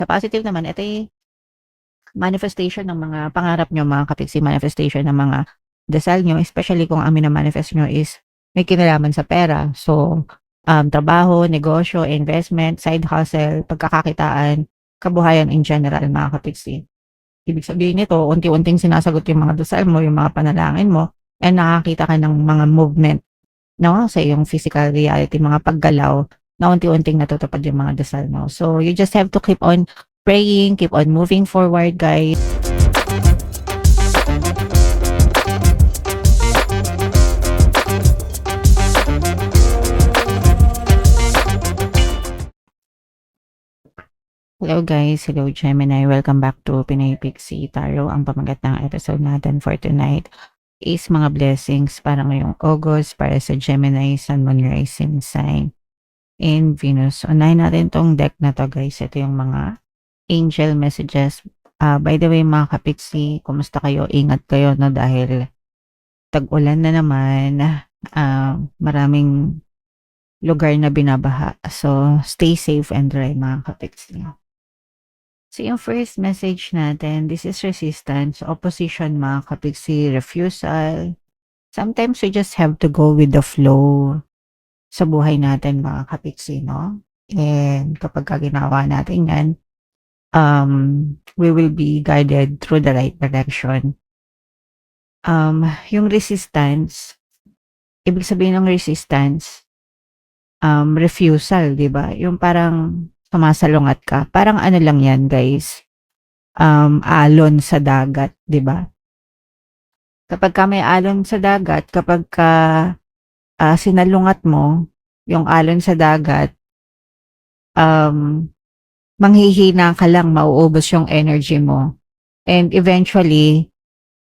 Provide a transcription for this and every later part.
Sa positive naman, ito ay manifestation ng mga pangarap nyo mga kapiksi, manifestation ng mga dasal nyo, especially kung ang mina-manifest nyo is may kinalaman sa pera. So, trabaho, negosyo, investment, side hustle, pagkakakitaan, kabuhayan in general mga kapiksi. Ibig sabihin nito, unti-unting sinasagot yung mga dasal mo, yung mga panalangin mo, and nakakita ka ng mga movement, no, sa iyong physical reality, mga paggalaw na unti-unting natutupad yung mga dasal mo. So, you just have to keep on praying, keep on moving forward, guys. Hello guys, hello Gemini, welcome back to Pinay Pixie Tarot. Ang pamagat ng episode natin for tonight is mga blessings para ngayong August para sa Gemini, Sun, Moon, Rising sign, and Venus. Unahin natin tong deck na to guys. Ito yung mga angel messages. By the way mga kapiksi, kumusta kayo? Ingat kayo no dahil tag-ulan na naman. Maraming lugar na binabaha. So, stay safe and dry mga kapiksi. So, yung first message natin, this is resistance, opposition mga kapiksi, refusal. Sometimes we just have to go with the flow sa buhay natin mga kapiksi, no? And kapag ginawa natin yan, we will be guided through the right direction. Yung resistance, ibig sabihin ng resistance, refusal, di ba? Yung parang sumasalungat ka. Parang ano lang yan, guys. Alon sa dagat, di ba? Kapag ka may alon sa dagat, kapag ka sinalungat mo yung alon sa dagat, manghihina ka lang, mauubos yung energy mo. And eventually,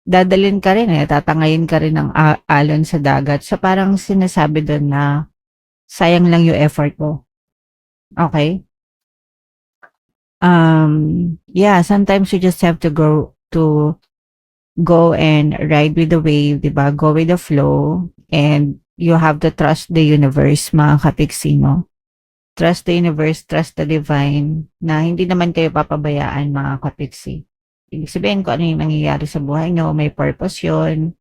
dadalhin ka rin tatangayin ka rin ng alon sa dagat. So parang sinasabi doon na sayang lang yung effort mo. Okay? Yeah, sometimes you just have to go and ride with the wave, diba? Go with the flow, and you have to trust the universe, mga kapiksi, no? Trust the universe, trust the divine, na hindi naman kayo papabayaan, mga kapiksi. Ibig sabihin kung ano yung nangyayari sa buhay nyo, may purpose yun,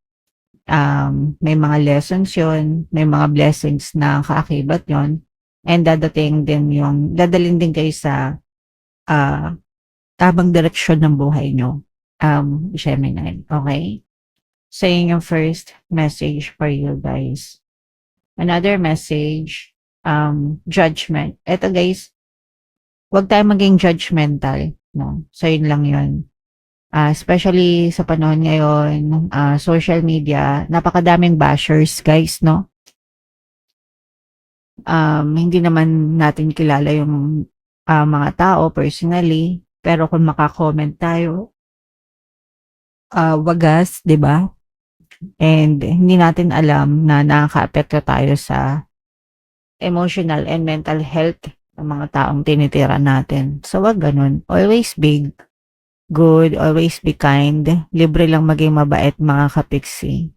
may mga lessons yun, may mga blessings na kaakibat yun, and dadalhin din kayo sa tamang direksyon ng buhay nyo, Gemini. Okay? So, yun yung first message for you guys. Another message, judgment. Ito guys, huwag tayo maging judgmental. No? So, yun lang yun. Especially sa panahon ngayon, social media, napakadaming bashers guys, no? Hindi naman natin kilala yung mga tao personally, pero kung makakomment tayo, wagas, 'di ba? And hindi natin alam na nakakaapekto tayo sa emotional and mental health ng mga taong tinitira natin. So, wag ganun. Always be good, always be kind. Libre lang maging mabait, mga kapiksi.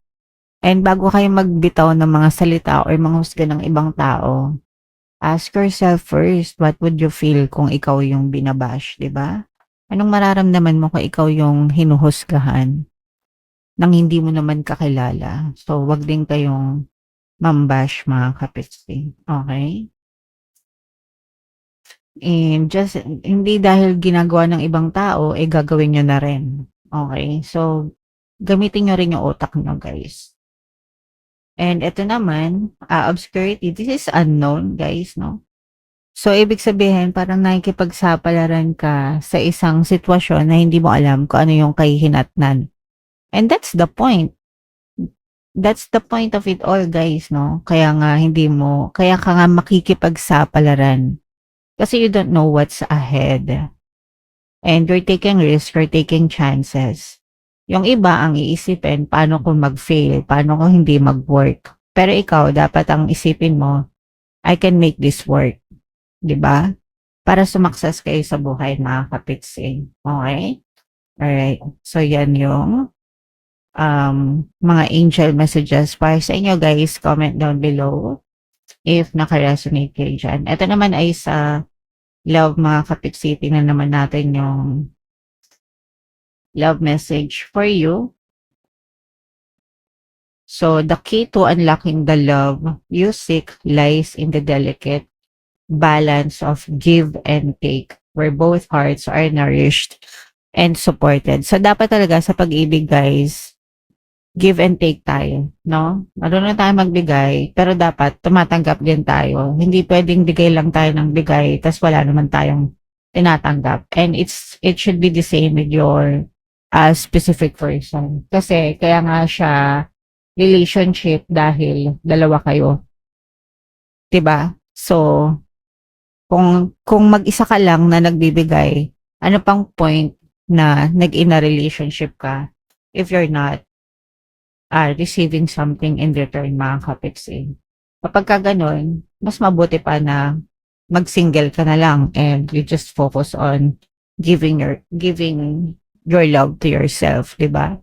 And bago kayo magbitaw ng mga salita or manghusga ng ibang tao, ask yourself first, what would you feel kung ikaw yung binabash, di ba? Anong mararamdaman mo kung ikaw yung hinuhusgahan nang hindi mo naman kakilala? So, wag din kayong mambash, mga kapitsi. Okay? And just, hindi dahil ginagawa ng ibang tao, gagawin nyo na rin. Okay? So, gamitin nyo rin yung utak nyo, guys. And ito naman, obscurity. This is unknown, guys, no? So, ibig sabihin, parang nakikipagsapalaran ka sa isang sitwasyon na hindi mo alam kung ano yung kahihinatnan. And that's the point. That's the point of it all, guys, no? Kaya ka nga makikipagsapalaran. Kasi you don't know what's ahead. And you're taking risks, you're taking chances. Yung iba ang iisipin, paano kung mag-fail, paano kung hindi mag-work. Pero ikaw, dapat ang isipin mo, I can make this work. 'Di ba? Para sumakses kayo sa buhay, mga kapitsi. Okay? Alright. So, yan yung mga angel messages para sa inyo, guys. Comment down below if naka-resonate kayo dyan. Ito naman ay sa love mga kapiksi, tingnan naman natin yung love message for you. So, the key to unlocking the love you seek lies in the delicate balance of give and take, where both hearts are nourished and supported. So, dapat talaga sa pag-ibig, guys, give and take tayo, no? Marunong tayo magbigay, pero dapat tumatanggap din tayo. Hindi pwedeng bigay lang tayo ng bigay, tas wala naman tayong tinatanggap. And it should be the same with your specific person. Kasi kaya nga siya relationship dahil dalawa kayo. 'Di ba? So, kung mag-isa ka lang na nagbibigay, ano pang point na nag-in a relationship ka if you're not receiving something in return, mga kapiksi. Kapag ka ganun, mas mabuti pa na mag-single ka na lang and you just focus on giving your love to yourself, 'di ba?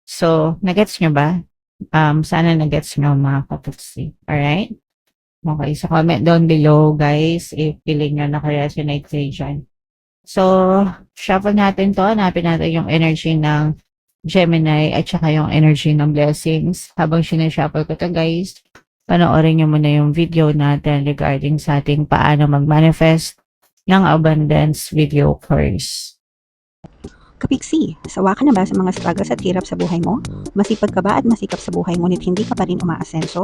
So, nagets nyo ba? Sana nagets nyo, mga kapiksi. Alright? Okay, so comment down below, guys, if feeling nyo naka-resonate kayo dyan. So, shuffle natin to. Hanapin natin yung energy ng Gemini at saka yung energy ng blessings. Habang sinashuffle ko to, guys, panoorin nyo muna yung video natin regarding sa ating paano mag-manifest ng abundance video course. Kapiksi, sawa ka na ba sa mga struggles at hirap sa buhay mo? Masipag ka ba at masikap sa buhay ngunit hindi ka pa rin umaasenso?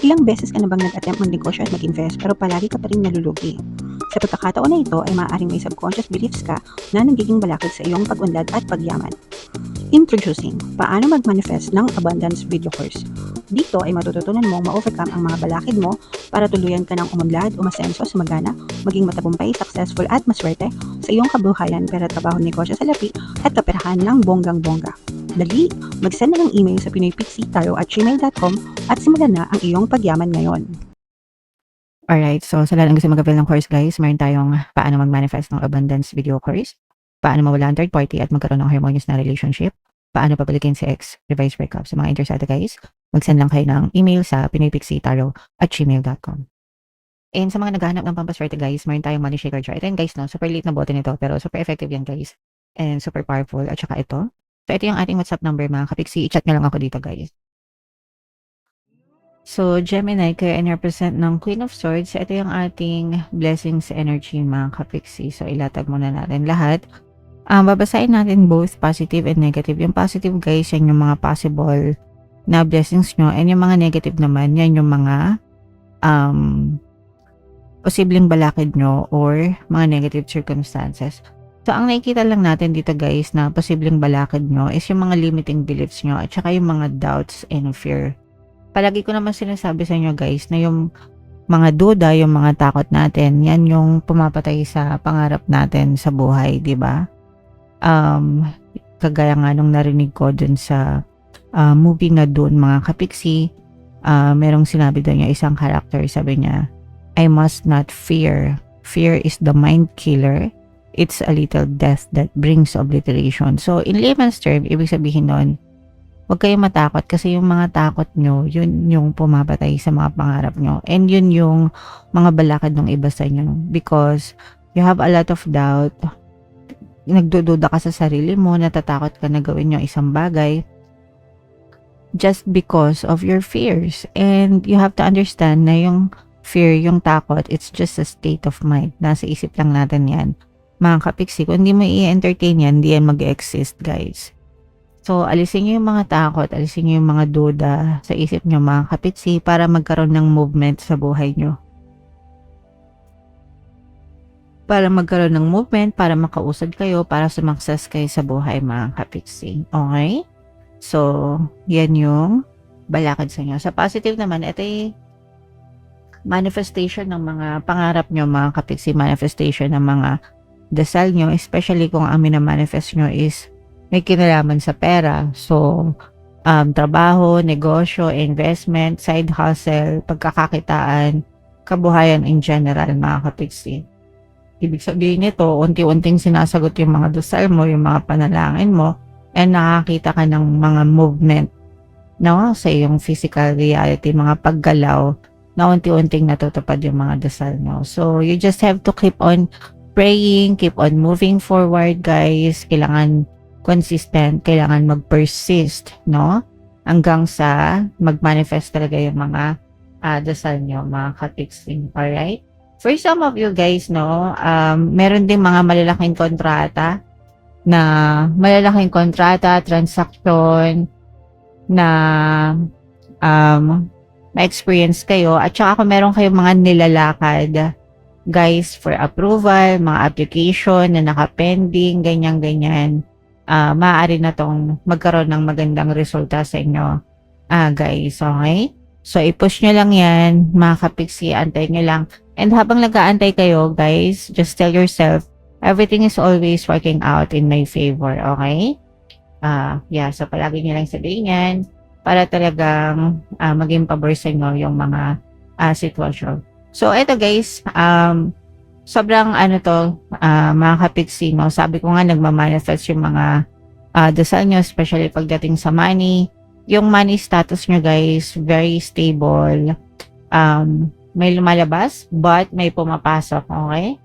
Ilang beses ka na bang nag-attempt magnegosyo at mag-invest pero palagi ka pa rin nalulugi? Sa pagkakataon na ito ay maaaring may subconscious beliefs ka na nagiging balakid sa iyong pag-unlad at pagyaman. Introducing, paano mag-manifest ng abundance video course. Dito ay matututunan mong ma-overcome ang mga balakid mo para tuluyan ka ng umunlad, umasenso, sumagana, maging matagumpay, successful at maswerte sa iyong kabuhayan, pera, trabaho, negosyo sa lapi at kaperahan ng bonggang-bongga. Dali, mag-send na ng email sa pinoypixitaro@gmail.com at simulan na ang iyong pagyaman ngayon. Alright, so sa lahat ng gusto mag-avail ng course, guys, meron tayong paano mag-manifest ng abundance video course, paano mawala ang third party at magkaroon ng harmonious na relationship, paano pabalikin si ex, revise breakup. Sa mga interesado, guys, mag-send lang kayo ng email sa pinoypixitaro@gmail.com. And sa mga naghahanap ng pampaswerte, guys, meron tayong money shaker jar. Ito yun, guys, no? Super late na bote nito, pero super effective yan, guys. And super powerful. At saka ito. So, ito yung ating WhatsApp number, mga kapiksi. I-chat nyo lang ako dito, guys. So, Gemini, kayo in-represent ng Queen of Swords. Ito yung ating blessings energy, mga kapiksi. So, ilatag muna natin lahat. Babasahin natin both positive and negative. Yung positive, guys, yan yung mga possible na blessings nyo. And yung mga negative naman, yan yung mga posibleng balakid nyo or mga negative circumstances. So, ang nakikita lang natin dito, guys, na posibleng balakid nyo is yung mga limiting beliefs nyo at saka yung mga doubts and fear. Palagi ko naman sinasabi sa inyo, guys, na yung mga duda, yung mga takot natin, yan yung pumapatay sa pangarap natin sa buhay, di ba? Kagaya nga nung narinig ko dun sa movie na dun, mga kapiksi, merong sinabi doon yung isang character, sabi niya, I must not fear. Fear is the mind killer. It's a little death that brings obliteration. So, in layman's term, ibig sabihin nun, huwag kayong matakot kasi yung mga takot nyo, yun yung pumapatay sa mga pangarap nyo. And yun yung mga balakad ng iba sa inyo. Because you have a lot of doubt. Nagdududa ka sa sarili mo, natatakot ka na gawin yung isang bagay just because of your fears. And you have to understand na yung fear, yung takot, it's just a state of mind. Nasa isip lang natin yan. Mga kapiksi, kung hindi mo i-entertain yan, hindi yan mag-exist, guys. So, alisin nyo yung mga takot, alisin nyo yung mga duda sa isip nyo, mga kapiksi, para magkaroon ng movement sa buhay nyo. Para magkaroon ng movement, para makausad kayo, para sumakses kayo sa buhay, mga kapiksi. Okay? So, yan yung balakad sa inyo. Sa positive naman, ito yung manifestation ng mga pangarap nyo, mga kapiksi, manifestation ng mga dasal nyo, especially kung ang minamanifest nyo is may kinalaman sa pera. So, trabaho, negosyo, investment, side hustle, pagkakakitaan, kabuhayan in general, mga kapiksi. Ibig sabihin nito, unti-unting sinasagot yung mga dasal mo, yung mga panalangin mo, and nakakita ka ng mga movement, no, sa iyong physical reality, mga paggalaw na unti-unting natutupad yung mga dasal nyo. So, you just have to keep on praying, keep on moving forward, guys. Kailangan consistent, kailangan mag-persist, no? Hanggang sa mag-manifest talaga yung mga dasal nyo, mga ka-fixing. Alright? For some of you guys, no, meron din mga malalaking kontrata, transaction, na ma-experience kayo. At saka kung meron kayong mga nilalakad, guys, for approval, mga application na naka-pending, ganyan-ganyan, maaari na tong magkaroon ng magandang resulta sa inyo, guys, okay? So, i-push nyo lang yan, mga kapiksi, antay nyo lang. And habang nag-aantay kayo, guys, just tell yourself, everything is always working out in my favor, okay? Yeah, so palagi nyo lang sabihin yan para talagang maging pabor sa inyo yung mga sitwasyon. So, eto guys, sobrang mga kapiksi, no? Sabi ko nga, nagmamanifest yung mga dasal nyo, especially pagdating sa money. Yung money status nyo, guys, very stable. May lumalabas, but may pumapasok, okay?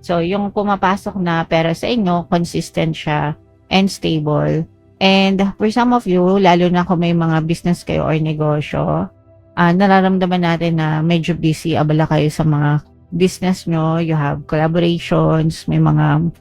So, yung pumapasok na pera sa inyo, consistent siya and stable. And for some of you, lalo na kung may mga business kayo or negosyo, nararamdaman natin na medyo busy, abala kayo sa mga business nyo, you have collaborations, may mga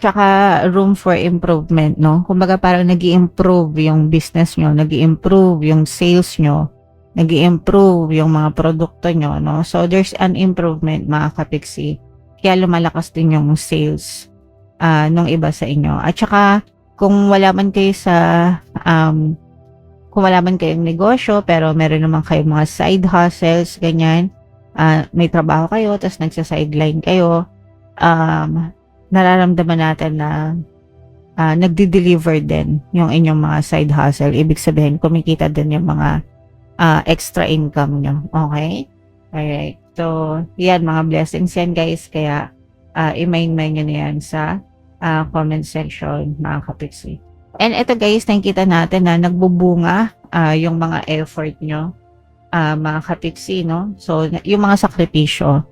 tsaka room for improvement, no? Kumbaga parang nag-i-improve yung business nyo, nag-i-improve yung sales nyo, nag-i-improve yung mga produkto nyo, no? So, there's an improvement, mga kapiksi. Kaya lumalakas din yung sales nung iba sa inyo. At saka, kung wala man kayo kung wala man kayong negosyo, pero meron naman kayong mga side hustles, ganyan, may trabaho kayo, tapos nagsa-sideline kayo, nararamdaman natin na nagdi-deliver din yung inyong mga side hustle. Ibig sabihin, kumikita din yung mga extra income nyo. Okay? Alright. So, yan, mga blessings yan, guys. Kaya, i-main-main nyo na yan sa comment section, mga kapiksi. And ito, guys, nakikita natin na nagbubunga yung mga effort nyo, mga kapiksi, no? So, yung mga sakripisyo.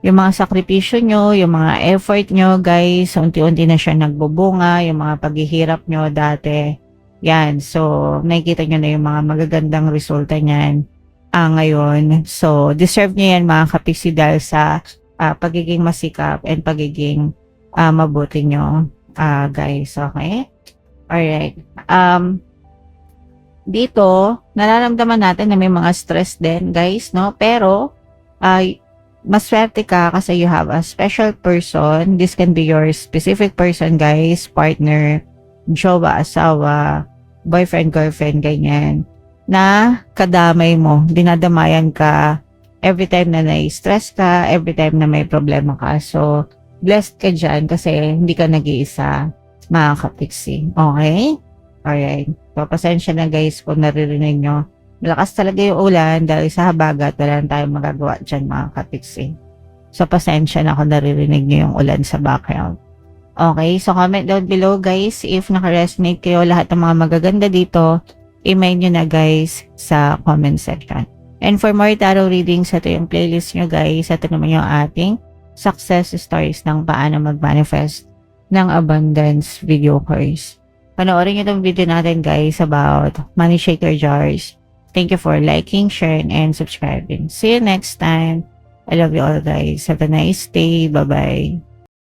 Yung mga sakripisyo nyo, yung mga effort nyo, guys, unti-unti na siya nagbubunga, yung mga paghihirap nyo dati. Yan. So, nakikita nyo na yung mga magagandang resulta niyan ngayon. So, deserve nyo yan, mga kapiksi, dahil sa pagiging masikap and pagiging mabuti nyo, guys. Okay? Alright. Dito, nararamdaman natin na may mga stress din, guys, no? Pero, maswerte ka kasi you have a special person. This can be your specific person, guys, partner, jowa, asawa, boyfriend, girlfriend, ganyan, na kadamay mo, dinadamayan ka every time na nai-stress ka, every time na may problema ka. So, blessed ka dyan kasi hindi ka nag-iisa, mga kapiksi. Okay? Alright. So, pasensya na, guys, kung naririnig nyo. Malakas talaga yung ulan dahil sa habagat, wala na tayong magagawa dyan, mga kapiksi. So, pasensya na kung naririnig nyo yung ulan sa background. Okay, so comment down below, guys, if naka-resonate kayo lahat ng mga magaganda dito, email nyo na, guys, sa comment section. And for more tarot readings, ito yung playlist nyo, guys. Ito naman yung ating success stories ng paano mag-manifest ng abundance video course. Panoorin nyo itong video natin, guys, about money shaker jars. Thank you for liking, sharing, and subscribing. See you next time. I love you all, guys. Have a nice day. Bye-bye.